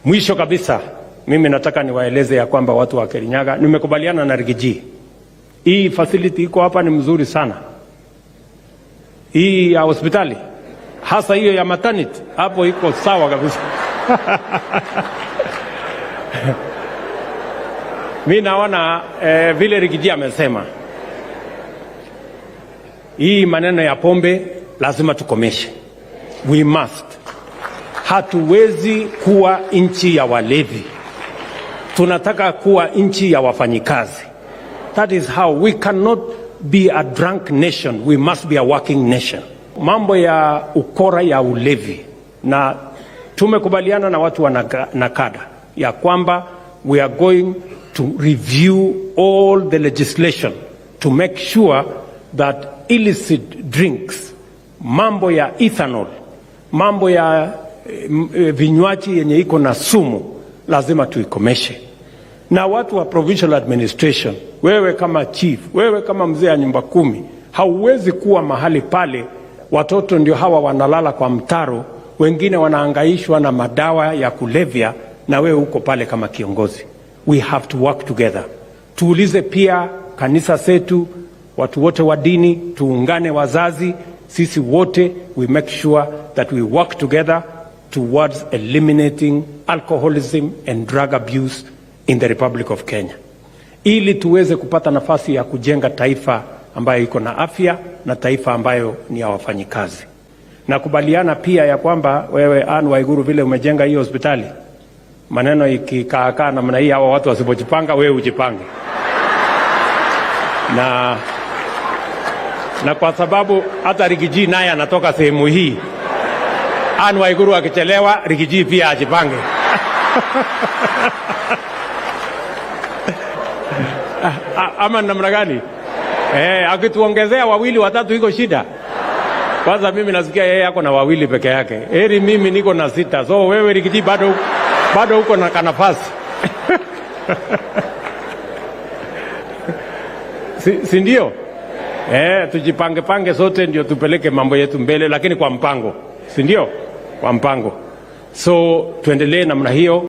Mwisho kabisa, mimi nataka niwaeleze ya kwamba watu wa Kirinyaga, nimekubaliana na Rigiji. Hii facility iko hapa ni mzuri sana. Hii ya hospitali, hasa hiyo ya maternity, hapo iko sawa kabisa. Mimi naona vile Rigiji amesema, hii maneno ya pombe lazima tukomeshe. We must. Hatuwezi kuwa nchi ya walevi. Tunataka kuwa nchi ya wafanyikazi. That is how we cannot be a drunk nation. We must be a working nation. Mambo ya ukora ya ulevi, na tumekubaliana na watu wa NACADA ya kwamba we are going to review all the legislation to make sure that illicit drinks, mambo ya ethanol, mambo ya vinywaji yenye iko na sumu, lazima tuikomeshe. Na watu wa provincial administration, wewe kama chief, wewe kama mzee ya nyumba 10, hauwezi kuwa mahali pale watoto ndio hawa wanalala kwa mtaro, wengine wanaangaishwa na madawa ya kulevya, na wewe uko pale kama kiongozi. We have to work together. Tuulize pia kanisa zetu, watu wote wa dini, tuungane, wazazi, sisi wote, we make sure that we work together towards eliminating alcoholism and drug abuse in the Republic of Kenya, ili tuweze kupata nafasi ya kujenga taifa ambayo iko na afya na taifa ambayo ni ya wafanyikazi. Nakubaliana pia ya kwamba wewe Anne Waiguru, vile umejenga hiyo hospitali, maneno ikikaakaa namna hii, hawa watu wasipojipanga, wewe ujipange. Na kwa sababu hata Rigiji naye anatoka sehemu hii, Anne Waiguru akichelewa, Rigiji pia ajipange. Ama namna gani? Akituongezea 2 3 iko shida. Kwanza mimi nasikia yeye yako na 2 peke yake. Heri mimi niko na 6. So wewe Rigiji bado uko na kanafasi. Si ndio? Tujipange sote ndio tupeleke mambo yetu mbele, lakini kwa mpango. Si ndio? Kwa mpango. So tuendelee namna hiyo.